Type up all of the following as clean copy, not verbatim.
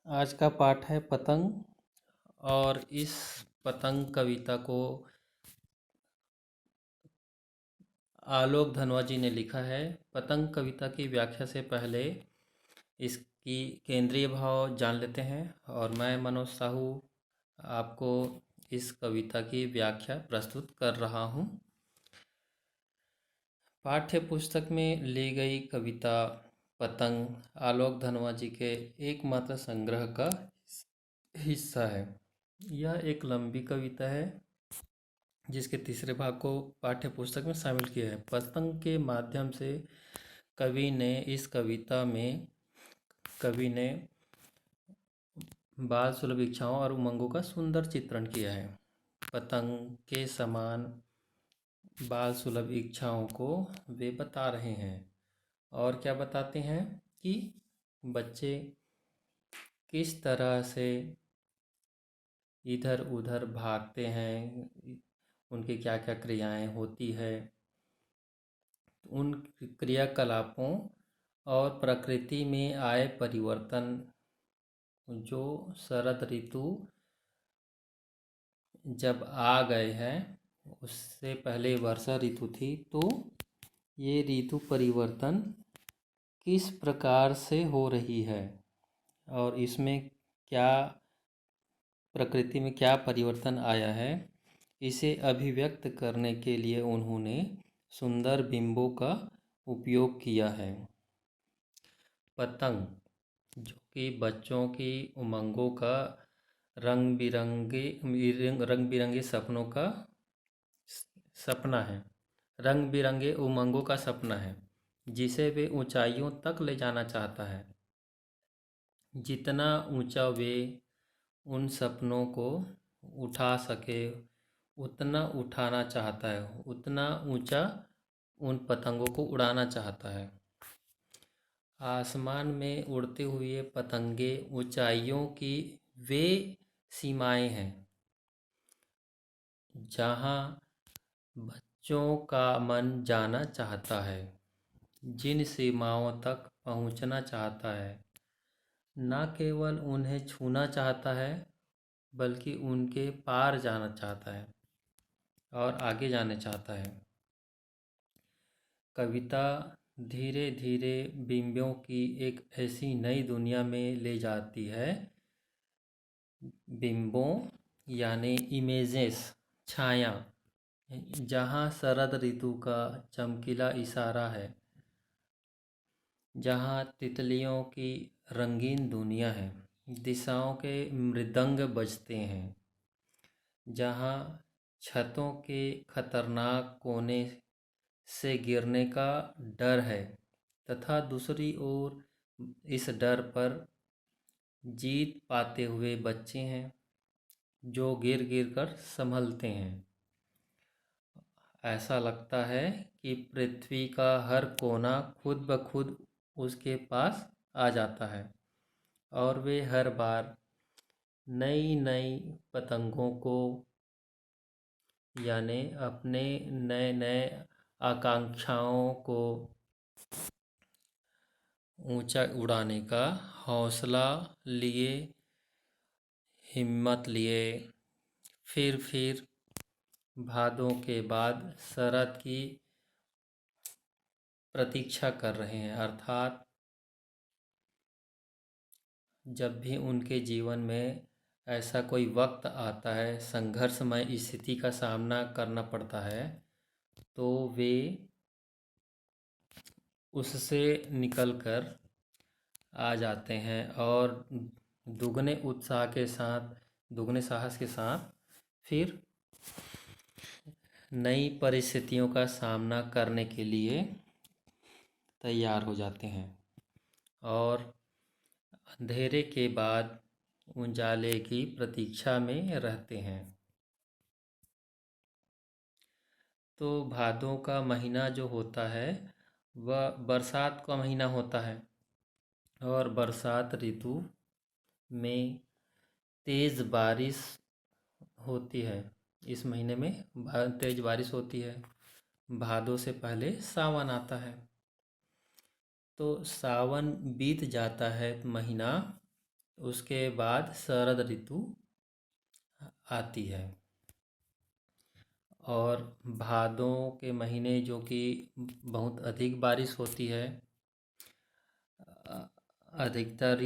आज का पाठ है पतंग। और इस पतंग कविता को आलोक धनवा जी ने लिखा है। पतंग कविता की व्याख्या से पहले इसकी केंद्रीय भाव जान लेते हैं और मैं मनोज साहू आपको इस कविता की व्याख्या प्रस्तुत कर रहा हूँ। पाठ्य पुस्तक में ली गई कविता पतंग आलोक धनवा जी के एकमात्र संग्रह का हिस्सा है। यह एक लंबी कविता है जिसके तीसरे भाग को पाठ्य पुस्तक में शामिल किया है। पतंग के माध्यम से कवि ने इस कविता में बाल सुलभ इच्छाओं और उमंगों का सुंदर चित्रण किया है। पतंग के समान बाल सुलभ इच्छाओं को वे बता रहे हैं। और क्या बताते हैं कि बच्चे किस तरह से इधर उधर भागते हैं, उनकी क्या क्या क्रियाएं होती है, उन क्रियाकलापों और प्रकृति में आए परिवर्तन। जो शरद ऋतु जब आ गए हैं, उससे पहले वर्षा ऋतु थी, तो ये ऋतु परिवर्तन किस प्रकार से हो रही है और इसमें क्या प्रकृति में क्या परिवर्तन आया है, इसे अभिव्यक्त करने के लिए उन्होंने सुंदर बिंबों का उपयोग किया है। पतंग जो कि बच्चों की उमंगों का रंग बिरंगे सपनों का सपना है, रंग बिरंगे उमंगों का सपना है जिसे वे ऊंचाइयों तक ले जाना चाहता है। जितना ऊंचा वे उन सपनों को उठा सके उतना उठाना चाहता है, उतना ऊंचा उन पतंगों को उड़ाना चाहता है। आसमान में उड़ते हुए पतंगे ऊंचाइयों की वे सीमाएं हैं जहां बच्चों का मन जाना चाहता है। जिन सीमाओं तक पहुंचना चाहता है, न केवल उन्हें छूना चाहता है बल्कि उनके पार जाना चाहता है और आगे जाना चाहता है। कविता धीरे धीरे बिंबों की एक ऐसी नई दुनिया में ले जाती है। बिंबों यानी इमेजेस, छाया, जहाँ शरद ऋतु का चमकीला इशारा है, जहाँ तितलियों की रंगीन दुनिया है, दिशाओं के मृदंग बजते हैं, जहाँ छतों के खतरनाक कोने से गिरने का डर है तथा दूसरी ओर इस डर पर जीत पाते हुए बच्चे हैं जो गिर गिर कर संभलते हैं। ऐसा लगता है कि पृथ्वी का हर कोना खुद ब खुद उसके पास आ जाता है और वे हर बार नई नई पतंगों को यानी अपने नए नए आकांक्षाओं को ऊंचा उड़ाने का हौसला लिए, हिम्मत लिए, फिर भादों के बाद शरद की प्रतीक्षा कर रहे हैं। अर्थात जब भी उनके जीवन में ऐसा कोई वक्त आता है, संघर्षमय स्थिति का सामना करना पड़ता है, तो वे उससे निकलकर आ जाते हैं और दुगने उत्साह के साथ, दुगने साहस के साथ फिर नई परिस्थितियों का सामना करने के लिए तैयार हो जाते हैं और अंधेरे के बाद उजाले की प्रतीक्षा में रहते हैं। तो भादों का महीना जो होता है वह बरसात का महीना होता है और बरसात ऋतु में तेज़ बारिश होती है। इस महीने में तेज़ बारिश होती है। भादों से पहले सावन आता है। तो सावन बीत जाता है महीना उसके बाद शरद ऋतु आती है। और भादों के महीने जो कि बहुत अधिक बारिश होती है, अधिकतर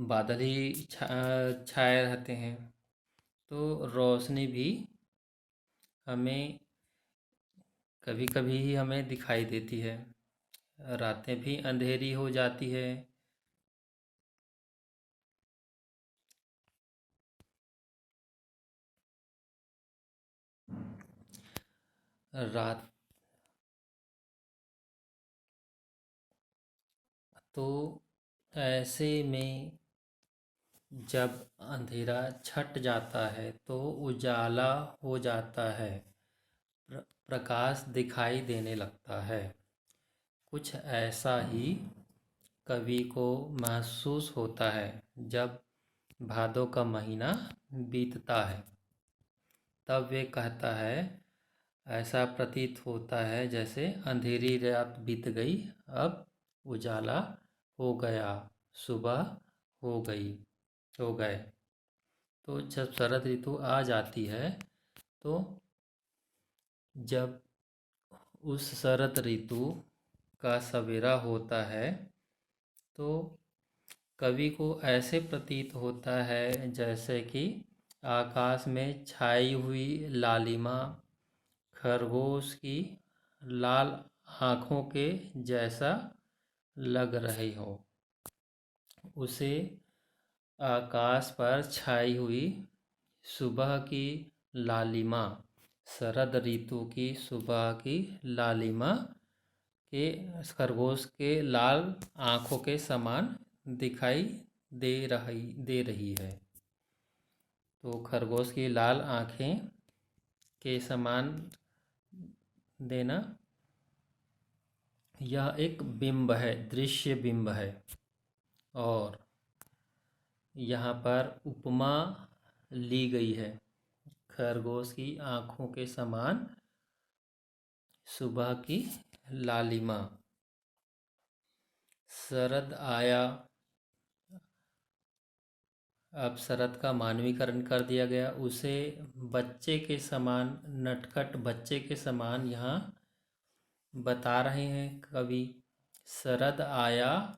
बादल ही छाए रहते हैं, तो रोशनी भी हमें कभी कभी ही हमें दिखाई देती है। रातें भी अंधेरी हो जाती है। रात तो ऐसे में जब अंधेरा छट जाता है तो उजाला हो जाता है, प्रकाश दिखाई देने लगता है। कुछ ऐसा ही कवि को महसूस होता है जब भादों का महीना बीतता है। तब वे कहता है, ऐसा प्रतीत होता है जैसे अंधेरी रात बीत गई, अब उजाला हो गया, सुबह हो गई, हो गए। तो जब शरद ऋतु आ जाती है, तो जब उस शरद ऋतु का सवेरा होता है, तो कवि को ऐसे प्रतीत होता है जैसे कि आकाश में छाई हुई लालिमा खरगोश की लाल आँखों के जैसा लग रही हो। उसे आकाश पर छाई हुई सुबह की लालिमा, शरद ऋतु की सुबह की लालिमा के खरगोश के लाल आँखों के समान दिखाई दे रही है। तो खरगोश की लाल आँखें के समान देना, यह एक बिंब है, दृश्य बिंब है। और यहाँ पर उपमा ली गई है, खरगोश की आँखों के समान सुबह की लालिमा। शरद आया, अब शरद का मानवीकरण कर दिया गया, उसे बच्चे के समान, नटखट बच्चे के समान यहाँ बता रहे हैं कवि। शरद आया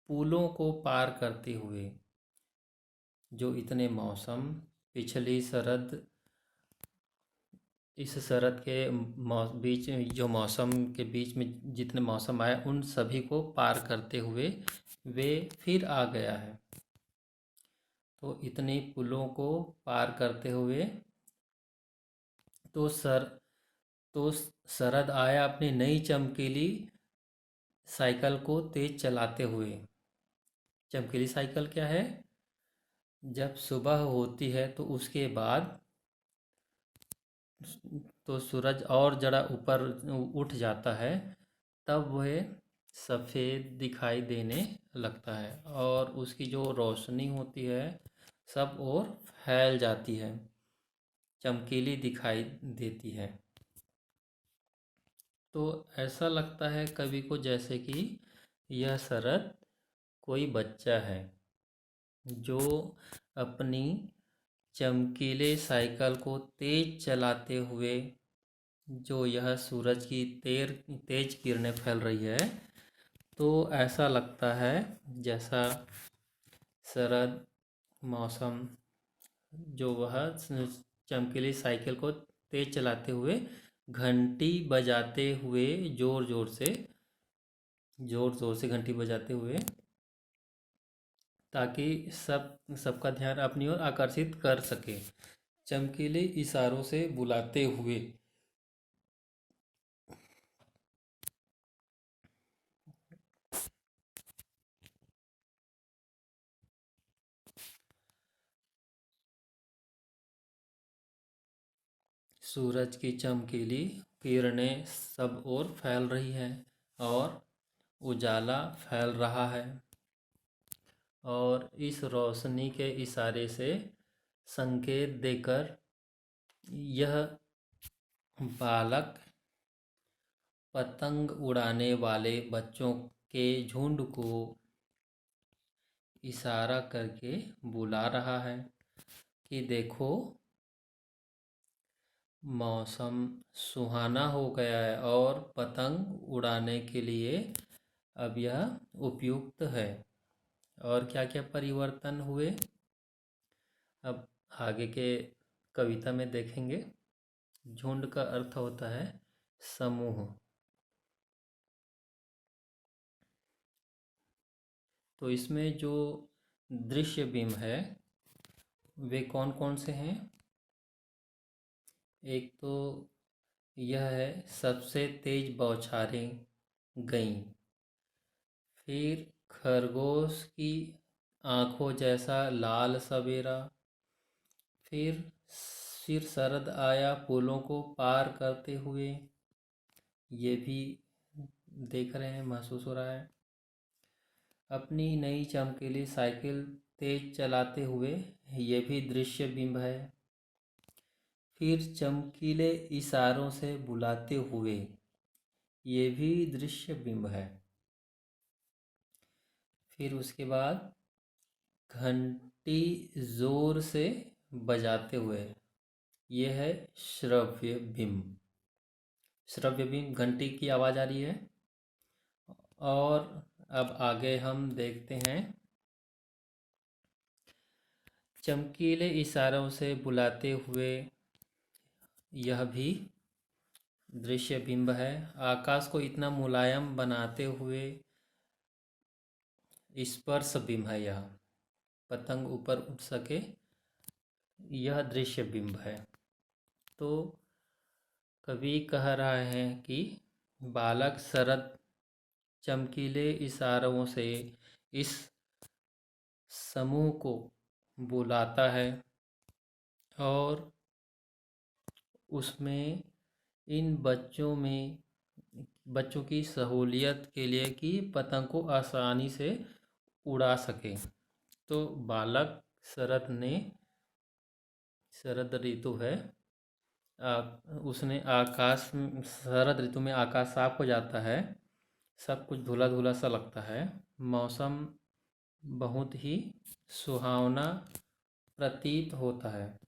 पुलों को पार करते हुए, जो इतने मौसम पिछली शरद, इस शरद के बीच जो मौसम के बीच में जितने मौसम आए, उन सभी को पार करते हुए वे फिर आ गया है। तो इतने पुलों को पार करते हुए तो तो शरद आया अपनी नई चमकीली साइकिल को तेज चलाते हुए। चमकीली साइकिल क्या है? जब सुबह होती है तो उसके बाद तो सूरज और जरा ऊपर उठ जाता है, तब वह सफ़ेद दिखाई देने लगता है और उसकी जो रोशनी होती है सब ओर फैल जाती है, चमकीली दिखाई देती है। तो ऐसा लगता है कवि को जैसे कि यह शरद कोई बच्चा है जो अपनी चमकीले साइकिल को तेज चलाते हुए, जो यह सूरज की तेज किरणें फैल रही है, तो ऐसा लगता है जैसा शरद मौसम, जो वह चमकीली साइकिल को तेज चलाते हुए घंटी बजाते हुए ज़ोर ज़ोर से घंटी बजाते हुए, ताकि सबका ध्यान अपनी ओर आकर्षित कर सके, चमकीले इशारों से बुलाते हुए। सूरज की चमकीली किरणें सब ओर फैल रही हैं और उजाला फैल रहा है, और इस रोशनी के इशारे से संकेत देकर यह बालक पतंग उड़ाने वाले बच्चों के झुंड को इशारा करके बुला रहा है कि देखो मौसम सुहाना हो गया है और पतंग उड़ाने के लिए अब यह उपयुक्त है। और क्या क्या परिवर्तन हुए अब आगे के कविता में देखेंगे। झुंड का अर्थ होता है समूह। तो इसमें जो दृश्य बिंब है वे कौन कौन से हैं। एक तो यह है सबसे तेज बौछारें गईं। फिर खरगोश की आँखों जैसा लाल सवेरा। फिर शरद आया फूलों को पार करते हुए। ये भी देख रहे हैं, महसूस हो रहा है। अपनी नई चमकीली साइकिल तेज चलाते हुए, ये भी दृश्य बिंब है। फिर चमकीले इशारों से बुलाते हुए, ये भी दृश्य बिंब है। फिर उसके बाद घंटी जोर से बजाते हुए, ये है श्रव्य बिंब। श्रव्य बिंब, घंटी की आवाज़ आ रही है। और अब आगे हम देखते हैं चमकीले इशारों से बुलाते हुए, यह भी दृश्य बिंब है। आकाश को इतना मुलायम बनाते हुए, स्पर्श बिंब है। यह पतंग ऊपर उठ सके, यह दृश्य बिंब है। तो कवि कह रहे हैं कि बालक शरद चमकीले इशारों से इस समूह को बुलाता है और उसमें इन बच्चों की सहूलियत के लिए कि पतंग को आसानी से उड़ा सके। तो बालक शरद ऋतु है, उसने आकाश, शरद ऋतु में आकाश साफ हो जाता है, सब कुछ धुला धुला सा लगता है, मौसम बहुत ही सुहावना प्रतीत होता है,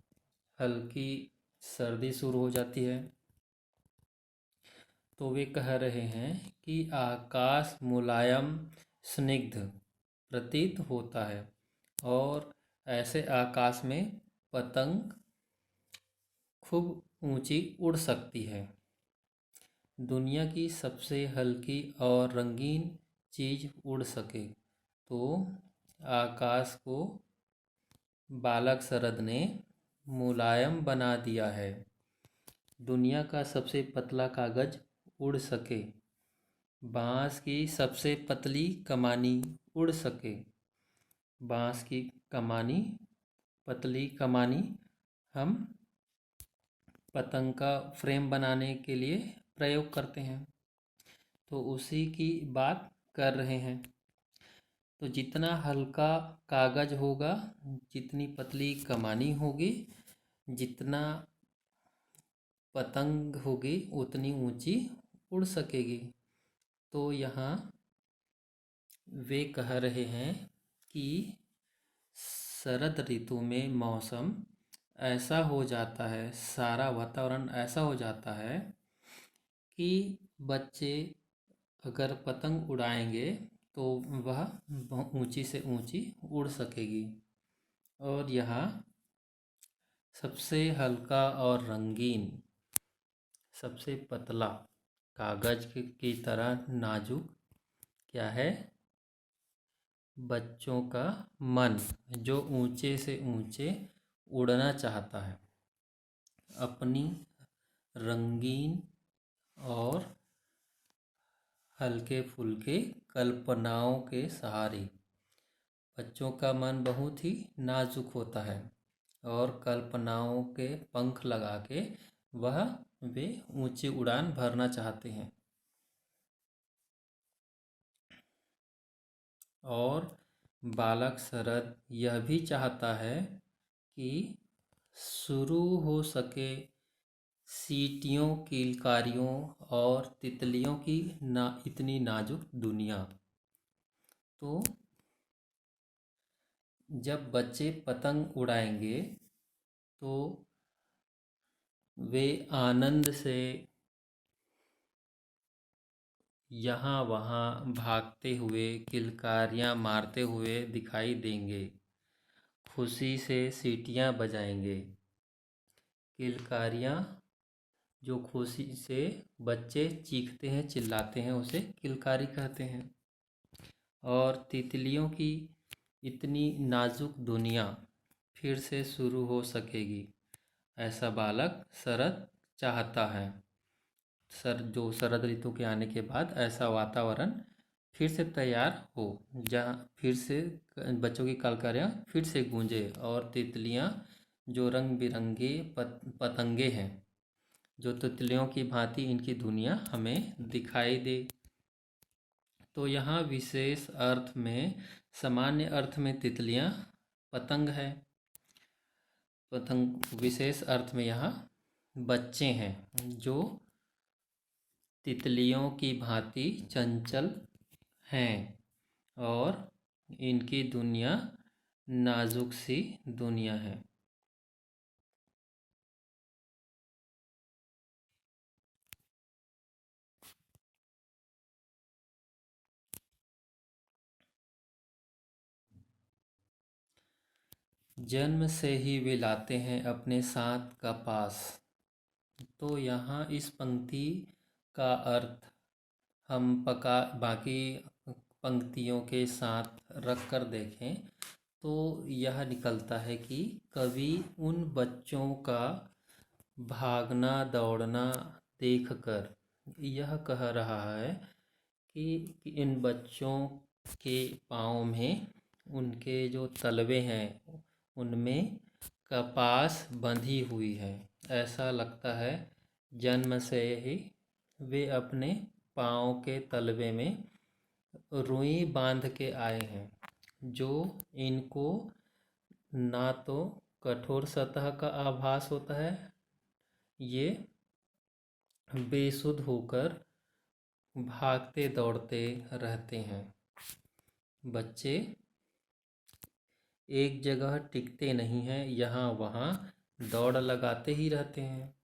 हल्की सर्दी शुरू हो जाती है। तो वे कह रहे हैं कि आकाश मुलायम स्निग्ध प्रतीत होता है और ऐसे आकाश में पतंग खूब ऊंची उड़ सकती है। दुनिया की सबसे हल्की और रंगीन चीज़ उड़ सके तो आकाश को बालक शरद ने मुलायम बना दिया है। दुनिया का सबसे पतला कागज उड़ सके, बाँस की सबसे पतली कमानी उड़ सके। बाँस की कमानी, पतली कमानी हम पतंग का फ्रेम बनाने के लिए प्रयोग करते हैं, तो उसी की बात कर रहे हैं। तो जितना हल्का कागज होगा, जितनी पतली कमानी होगी, जितना पतंग होगी उतनी ऊंची उड़ सकेगी। तो यहाँ वे कह रहे हैं कि शरद ऋतु में मौसम ऐसा हो जाता है, सारा वातावरण ऐसा हो जाता है कि बच्चे अगर पतंग उड़ाएंगे तो वह ऊंची से ऊंची उड़ सकेगी। और यहाँ सबसे हल्का और रंगीन, सबसे पतला कागज की तरह नाजुक क्या है, बच्चों का मन जो ऊंचे से ऊंचे उड़ना चाहता है, अपनी रंगीन और हल्के फुल्के कल्पनाओं के सहारे। बच्चों का मन बहुत ही नाजुक होता है और कल्पनाओं के पंख लगा के वे ऊंची उड़ान भरना चाहते हैं। और बालक शरद यह भी चाहता है कि शुरू हो सके सीटियों, किलकारियों और तितलियों की इतनी नाजुक दुनिया। तो जब बच्चे पतंग उड़ाएंगे तो वे आनंद से यहाँ वहाँ भागते हुए किलकारियाँ मारते हुए दिखाई देंगे। खुशी से सीटियाँ बजाएंगे। किलकारियाँ जो खुशी से बच्चे चीखते हैं चिल्लाते हैं उसे किलकारी कहते हैं। और तितलियों की इतनी नाजुक दुनिया फिर से शुरू हो सकेगी, ऐसा बालक शरद चाहता है। शरद ऋतु के आने के बाद ऐसा वातावरण फिर से तैयार हो, जहाँ फिर से बच्चों की कलकारियाँ फिर से गूंजे और तितलियाँ जो रंग बिरंगे पतंगे हैं, जो तितलियों की भांति इनकी दुनिया हमें दिखाई दे। तो यहाँ विशेष अर्थ में, सामान्य अर्थ में तितलियाँ पतंग है, पतंग विशेष अर्थ में यहाँ बच्चे हैं जो तितलियों की भांति चंचल हैं और इनकी दुनिया नाजुक सी दुनिया है। जन्म से ही वे लाते हैं अपने साथ का पास। तो यहाँ इस पंक्ति का अर्थ हम बाकी पंक्तियों के साथ रख कर देखें तो यह निकलता है कि कवि उन बच्चों का भागना दौड़ना देखकर यह कह रहा है कि इन बच्चों के पाँव में, उनके जो तलवे हैं उनमें कपास बंधी हुई है। ऐसा लगता है जन्म से ही वे अपने पाँव के तलवे में रुई बांध के आए हैं, जो इनको ना तो कठोर सतह का आभास होता है, ये बेसुध होकर भागते दौड़ते रहते हैं। बच्चे एक जगह टिकते नहीं हैं, यहाँ वहाँ दौड़ लगाते ही रहते हैं।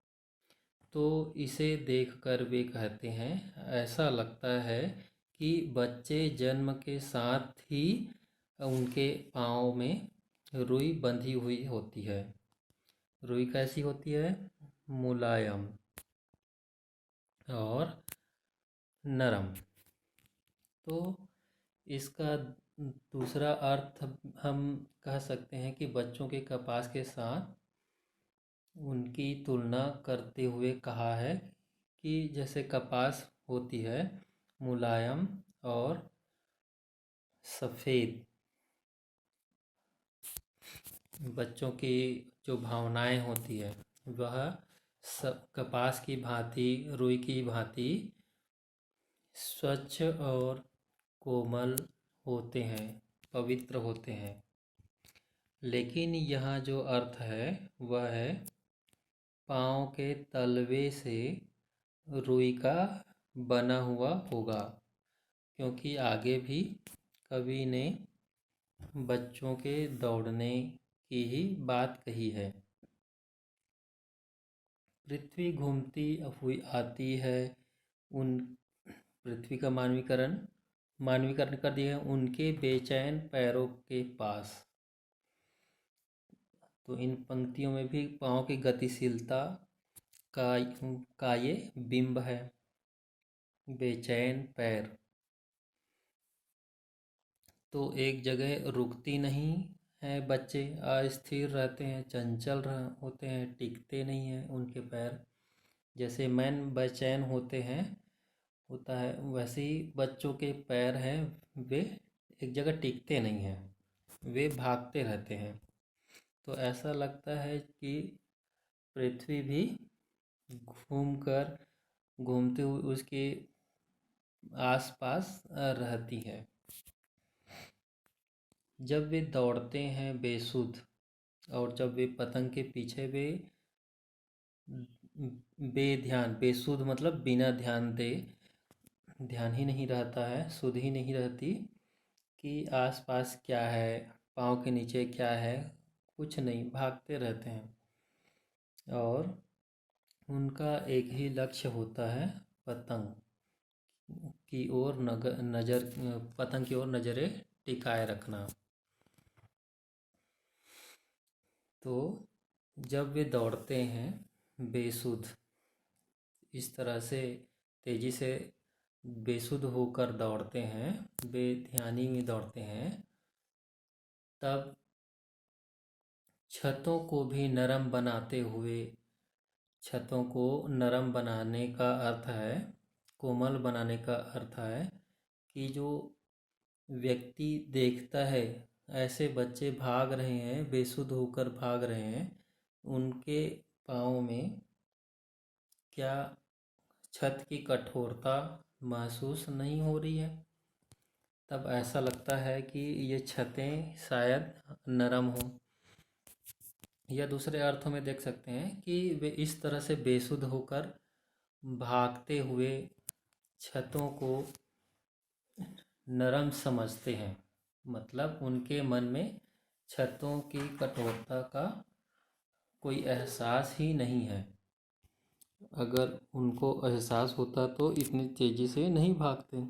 तो इसे देखकर वे कहते हैं, ऐसा लगता है कि बच्चे जन्म के साथ ही उनके पाँव में रुई बंधी हुई होती है। रुई कैसी होती है? मुलायम और नरम। तो इसका दूसरा अर्थ हम कह सकते हैं कि बच्चों के कपास के साथ उनकी तुलना करते हुए कहा है कि जैसे कपास होती है मुलायम और सफ़ेद, बच्चों की जो भावनाएं होती है वह कपास की भांति, रुई की भांति स्वच्छ और कोमल होते हैं, पवित्र होते हैं। लेकिन यहाँ जो अर्थ है वह है पाँव के तलवे से रुई का बना हुआ होगा, क्योंकि आगे भी कवि ने बच्चों के दौड़ने की ही बात कही है। पृथ्वी घूमती हुई आती है, उन पृथ्वी का मानवीकरण कर दिया है उनके बेचैन पैरों के पास। तो इन पंक्तियों में भी पाँव की गतिशीलता का ये बिंब है, बेचैन पैर। तो एक जगह रुकती नहीं है, बच्चे अस्थिर रहते हैं, चंचल होते हैं, टिकते नहीं हैं उनके पैर। जैसे मैन बेचैन होता है वैसे ही बच्चों के पैर हैं, वे एक जगह टिकते नहीं हैं, वे भागते रहते हैं। तो ऐसा लगता है कि पृथ्वी भी घूमते हुए उसके आसपास रहती है। जब वे दौड़ते हैं बेसुध, और जब वे पतंग के पीछे वे बेध्यान, बेसुध मतलब बिना ध्यान दे, ध्यान ही नहीं रहता है, सुध ही नहीं रहती कि आसपास क्या है, पाँव के नीचे क्या है, कुछ नहीं, भागते रहते हैं और उनका एक ही लक्ष्य होता है, पतंग की ओर नज़र, पतंग की ओर नज़रें टिकाए रखना। तो जब वे दौड़ते हैं बेसुध, इस तरह से तेज़ी से बेसुध होकर दौड़ते हैं, बेध्यानी में दौड़ते हैं, तब छतों को भी नरम बनाते हुए, छतों को नरम बनाने का अर्थ है, कोमल बनाने का अर्थ है कि जो व्यक्ति देखता है ऐसे बच्चे भाग रहे हैं, बेसुध होकर भाग रहे हैं, उनके पाँव में क्या छत की कठोरता महसूस नहीं हो रही है? तब ऐसा लगता है कि ये छतें शायद नरम हों। या दूसरे अर्थों में देख सकते हैं कि वे इस तरह से बेसुध होकर भागते हुए छतों को नरम समझते हैं, मतलब उनके मन में छतों की कठोरता का कोई एहसास ही नहीं है। अगर उनको एहसास होता तो इतनी तेज़ी से नहीं भागते।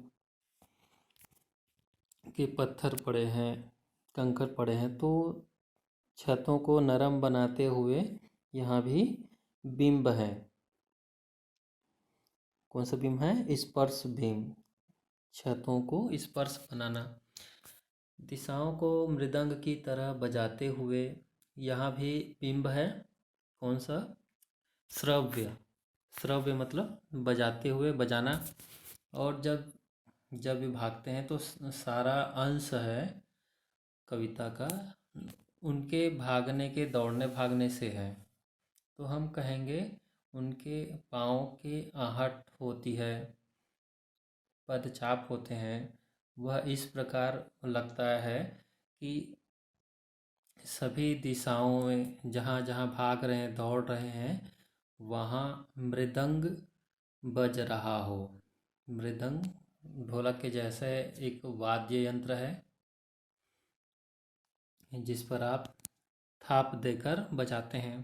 कि पत्थर पड़े हैं, कंकड़ पड़े हैं, तो छतों को नरम बनाते हुए यहाँ भी बिंब है। कौन सा बिंब है? स्पर्श बिंब, छतों को स्पर्श बनाना। दिशाओं को मृदंग की तरह बजाते हुए यहाँ भी बिंब है। कौन सा? श्रव्य। श्रव्य मतलब बजाते हुए, बजाना। और जब जब भी भागते हैं तो सारा अंश है कविता का उनके भागने के, दौड़ने भागने से है। तो हम कहेंगे उनके पाँव की आहट होती है, पदचाप होते हैं, वह इस प्रकार लगता है कि सभी दिशाओं में जहाँ जहाँ भाग रहे हैं, दौड़ रहे हैं, वहाँ मृदंग बज रहा हो। मृदंग ढोलक के जैसे एक वाद्य यंत्र है जिस पर आप थाप देकर बजाते हैं।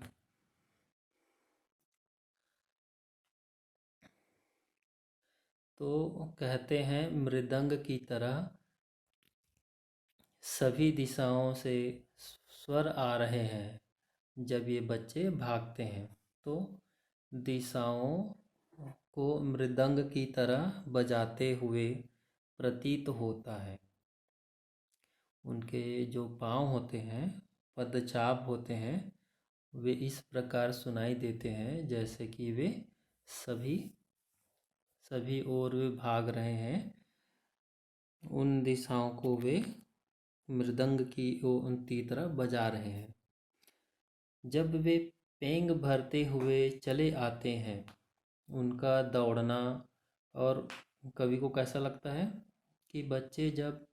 तो कहते हैं मृदंग की तरह सभी दिशाओं से स्वर आ रहे हैं जब ये बच्चे भागते हैं। तो दिशाओं को मृदंग की तरह बजाते हुए प्रतीत होता है। उनके जो पाँव होते हैं, पदचाप होते हैं, वे इस प्रकार सुनाई देते हैं जैसे कि वे सभी सभी ओर वे भाग रहे हैं। उन दिशाओं को वे मृदंग की तरह बजा रहे हैं। जब वे पेंग भरते हुए चले आते हैं, उनका दौड़ना, और कवि को कैसा लगता है कि बच्चे जब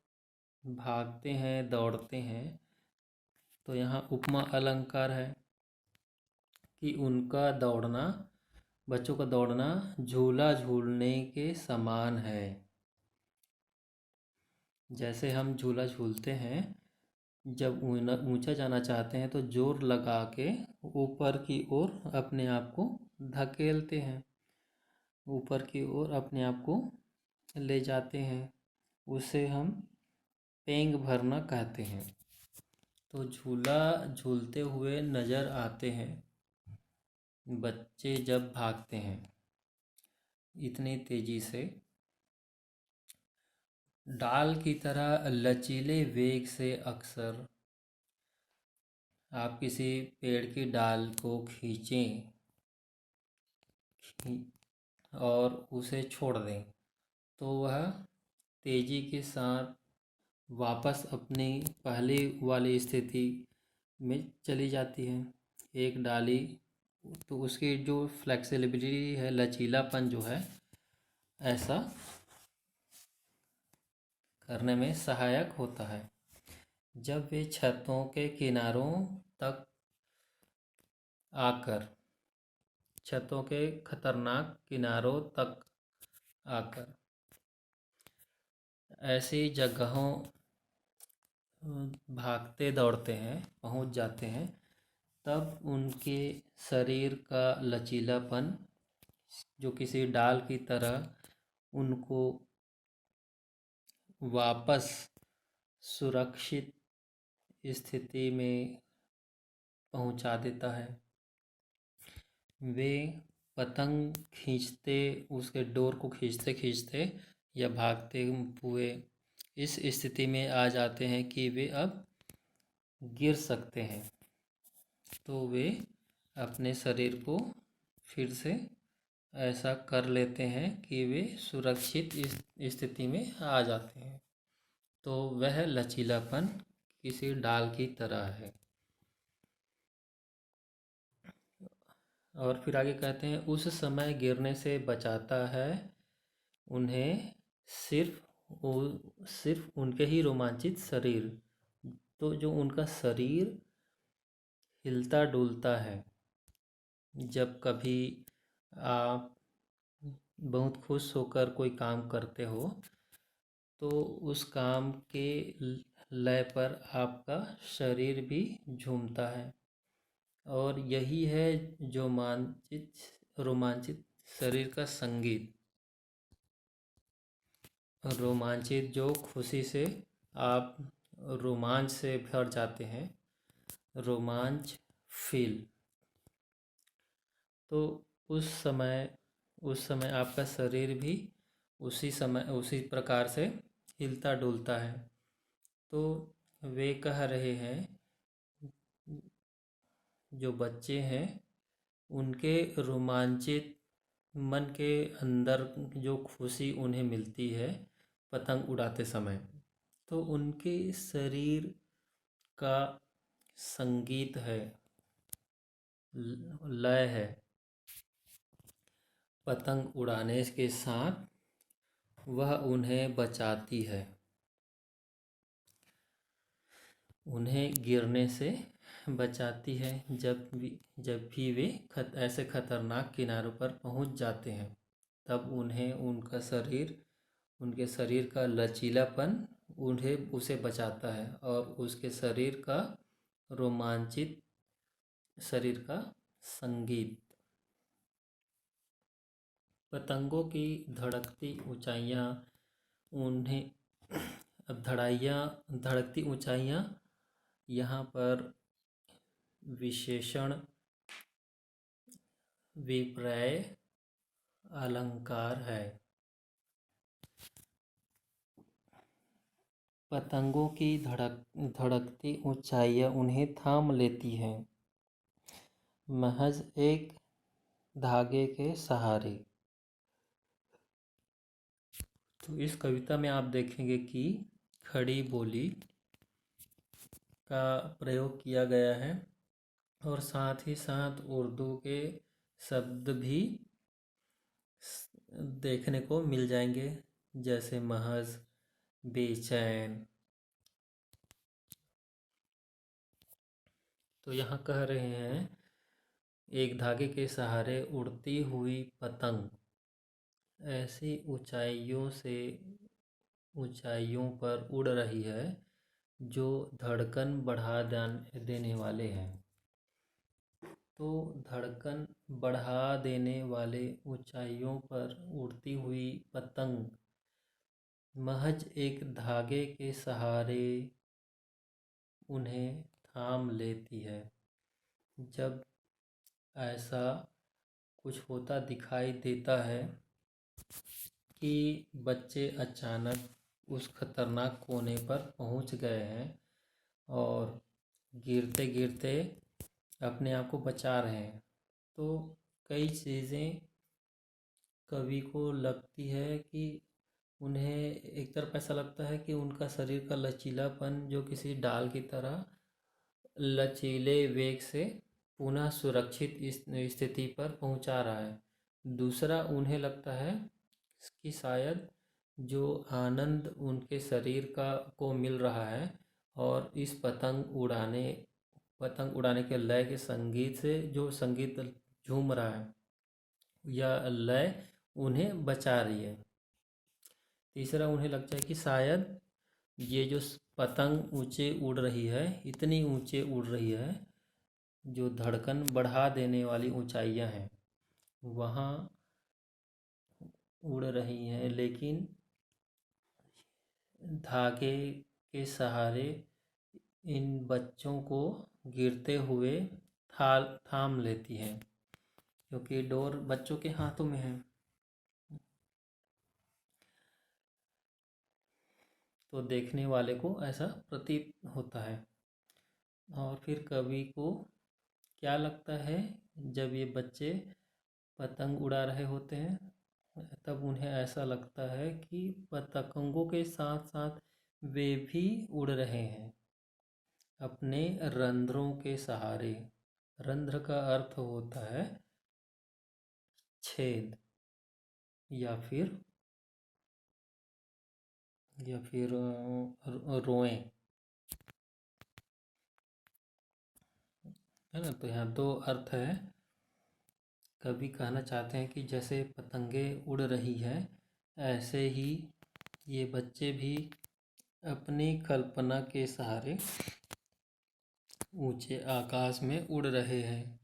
भागते हैं, दौड़ते हैं, तो यहाँ उपमा अलंकार है कि उनका दौड़ना, बच्चों का दौड़ना झूला झूलने के समान है। जैसे हम झूला झूलते हैं, जब ऊंचा जाना चाहते हैं तो जोर लगा के ऊपर की ओर अपने आप को धकेलते हैं, ऊपर की ओर अपने आप को ले जाते हैं, उसे हम पेंग भरना कहते हैं। तो झूला झूलते हुए नज़र आते हैं बच्चे जब भागते हैं इतनी तेज़ी से, डाल की तरह लचीले वेग से। अक्सर आप किसी पेड़ की डाल को खींचें और उसे छोड़ दें तो वह तेज़ी के साथ वापस अपनी पहले वाली स्थिति में चली जाती है। एक डाली तो उसकी जो फ्लेक्सिबिलिटी है, लचीलापन जो है, ऐसा करने में सहायक होता है। जब वे छतों के किनारों तक आकर, छतों के खतरनाक किनारों तक आकर ऐसी जगहों भागते दौड़ते हैं, पहुंच जाते हैं, तब उनके शरीर का लचीलापन जो किसी डाल की तरह उनको वापस सुरक्षित स्थिति में पहुंचा देता है। वे पतंग खींचते, उसके डोर को खींचते खींचते या भागते हुए इस स्थिति में आ जाते हैं कि वे अब गिर सकते हैं, तो वे अपने शरीर को फिर से ऐसा कर लेते हैं कि वे सुरक्षित इस स्थिति में आ जाते हैं। तो वह लचीलापन किसी डाल की तरह है। और फिर आगे कहते हैं, उस समय गिरने से बचाता है उन्हें सिर्फ उनके ही रोमांचित शरीर। तो जो उनका शरीर हिलता डुलता है, जब कभी आप बहुत खुश होकर कोई काम करते हो तो उस काम के लय पर आपका शरीर भी झूमता है, और यही है जो रोमांचित शरीर का संगीत। रोमांचित जो खुशी से आप रोमांच से भर जाते हैं, रोमांच फील। तो उस समय आपका शरीर भी उसी प्रकार से हिलता डुलता है। तो वे कह रहे हैं, जो बच्चे हैं उनके रोमांचित मन के अंदर जो खुशी उन्हें मिलती है पतंग उड़ाते समय, तो उनके शरीर का संगीत है, लय है। पतंग उड़ाने के साथ वह उन्हें बचाती है, उन्हें गिरने से बचाती है। जब भी वे ऐसे खतरनाक किनारों पर पहुंच जाते हैं, तब उन्हें उनके शरीर का लचीलापन उसे बचाता है, और उसके रोमांचित शरीर का संगीत। पतंगों की धड़कती ऊंचाइयाँ उन्हें धड़कती ऊंचाइयाँ यहाँ पर विशेषण विपर्य अलंकार है। पतंगों की धड़कती ऊंचाइयाँ उन्हें थाम लेती हैं, महज एक धागे के सहारे। तो इस कविता में आप देखेंगे कि खड़ी बोली का प्रयोग किया गया है, और साथ ही साथ उर्दू के शब्द भी देखने को मिल जाएंगे, जैसे महज, बेचैन। तो यहाँ कह रहे हैं, एक धागे के सहारे उड़ती हुई पतंग ऐसी ऊंचाइयों पर उड़ रही है जो धड़कन बढ़ा देने वाले हैं। तो धड़कन बढ़ा देने वाले ऊंचाइयों पर उड़ती हुई पतंग महज एक धागे के सहारे उन्हें थाम लेती है। जब ऐसा कुछ होता दिखाई देता है कि बच्चे अचानक उस खतरनाक कोने पर पहुंच गए हैं और गिरते गिरते अपने आप को बचा रहे हैं, तो कई चीज़ें कवि को लगती है कि उन्हें एक तरफ ऐसा लगता है कि उनका शरीर का लचीलापन जो किसी डाल की तरह लचीले वेग से पुनः सुरक्षित स्थिति पर पहुंचा रहा है। दूसरा, उन्हें लगता है कि शायद जो आनंद उनके शरीर को मिल रहा है, और इस पतंग उड़ाने के लय के संगीत से जो संगीत झूम रहा है, यह लय उन्हें बचा रही है। तीसरा, उन्हें लगता है कि शायद ये जो पतंग ऊंचे उड़ रही है, इतनी ऊंचे उड़ रही है, जो धड़कन बढ़ा देने वाली ऊंचाइयां हैं वहाँ उड़ रही हैं, लेकिन धागे के सहारे इन बच्चों को गिरते हुए थाम लेती है, क्योंकि डोर बच्चों के हाथों में है। तो देखने वाले को ऐसा प्रतीत होता है। और फिर कवि को क्या लगता है, जब ये बच्चे पतंग उड़ा रहे होते हैं तब उन्हें ऐसा लगता है कि पतंगों के साथ साथ वे भी उड़ रहे हैं अपने रंध्रों के सहारे। रंध्र का अर्थ होता है छेद या फिर रोएं, है ना। तो यहाँ दो अर्थ है। कवि कहना चाहते हैं कि जैसे पतंगे उड़ रही है, ऐसे ही ये बच्चे भी अपनी कल्पना के सहारे ऊंचे आकाश में उड़ रहे हैं।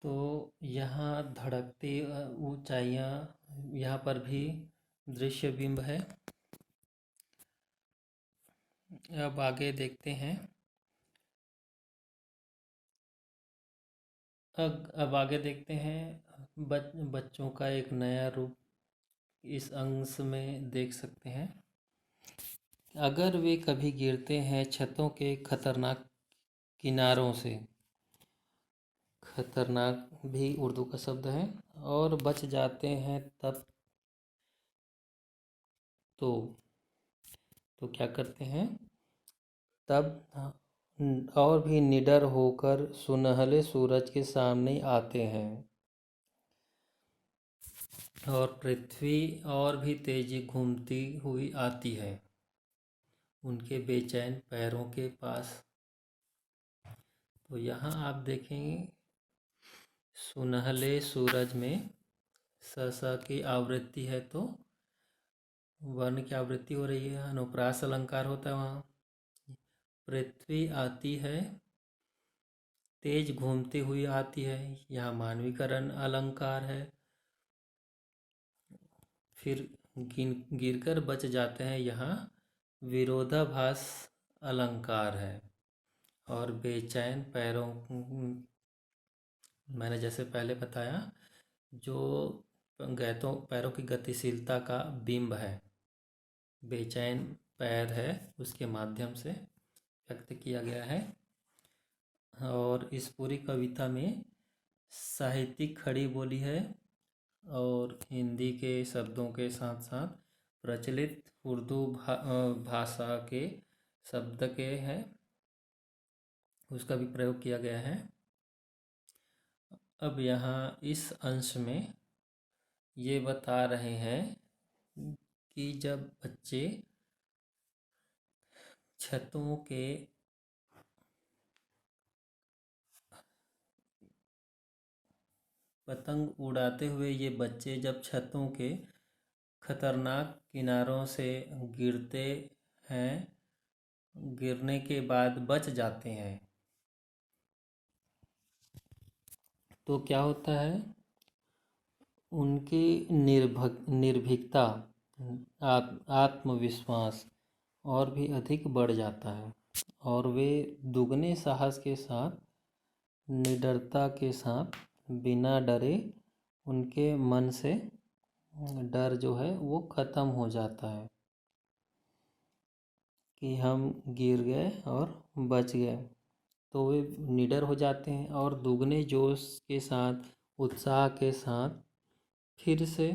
तो यहाँ धड़कती ऊंचाइयाँ, यहाँ पर भी दृश्य बिंब है। अब आगे देखते हैं। अब आगे देखते हैं बच्चों का एक नया रूप इस अंश में देख सकते हैं। अगर वे कभी गिरते हैं छतों के खतरनाक किनारों से, खतरनाक भी उर्दू का शब्द है, और बच जाते हैं तब तो क्या करते हैं, तब और भी निडर होकर सुनहले सूरज के सामने आते हैं, और पृथ्वी और भी तेजी घूमती हुई आती है उनके बेचैन पैरों के पास। तो यहाँ आप देखेंगे सुनहले सूरज में स की आवृत्ति है, तो वर्ण की आवृत्ति हो रही है, अनुप्रास अलंकार होता है वहाँ। पृथ्वी आती है, तेज घूमती हुई आती है, यहाँ मानवीकरण अलंकार है। फिर गिरकर बच जाते हैं, यहाँ विरोधाभास अलंकार है। और बेचैन पैरों, मैंने जैसे पहले बताया, जो पैरों की गतिशीलता का बिंब है, बेचैन पैर है, उसके माध्यम से व्यक्त किया गया है। और इस पूरी कविता में साहित्यिक खड़ी बोली है, और हिंदी के शब्दों के साथ साथ प्रचलित उर्दू भाषा के शब्द के हैं, उसका भी प्रयोग किया गया है। अब यहाँ इस अंश में ये बता रहे हैं कि जब बच्चे छतों के पतंग उड़ाते हुए ये बच्चे जब छतों के खतरनाक किनारों से गिरते हैं, गिरने के बाद बच जाते हैं, तो क्या होता है, उनकी निर्भीकता, आत्मविश्वास और भी अधिक बढ़ जाता है, और वे दुगने साहस के साथ, निडरता के साथ, बिना डरे, उनके मन से डर जो है वो ख़त्म हो जाता है कि हम गिर गए और बच गए। तो वे निडर हो जाते हैं और दुगने जोश के साथ, उत्साह के साथ फिर से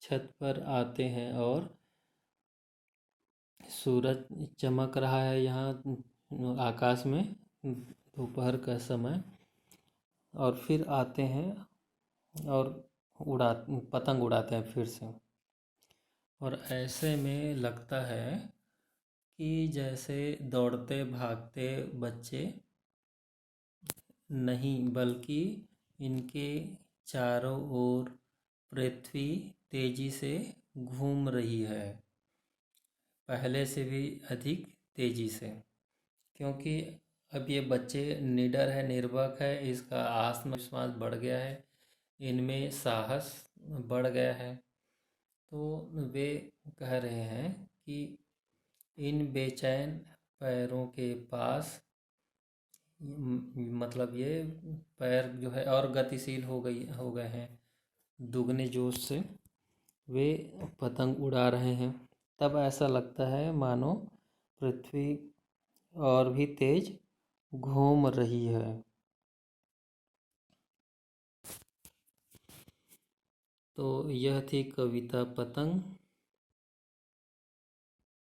छत पर आते हैं, और सूरज चमक रहा है यहाँ आकाश में दोपहर का समय, और फिर आते हैं और पतंग उड़ाते हैं फिर से। और ऐसे में लगता है कि जैसे दौड़ते भागते बच्चे नहीं, बल्कि इनके चारों ओर पृथ्वी तेजी से घूम रही है, पहले से भी अधिक तेजी से। क्योंकि अब ये बच्चे निडर है, निर्भय है, इसका आत्मविश्वास बढ़ गया है, इनमें साहस बढ़ गया है। तो वे कह रहे हैं कि इन बेचैन पैरों के पास, मतलब ये पैर जो है और गतिशील हो गए हैं, दुगने जोश से वे पतंग उड़ा रहे हैं। तब ऐसा लगता है मानो पृथ्वी और भी तेज घूम रही है। तो यह थी कविता पतंग।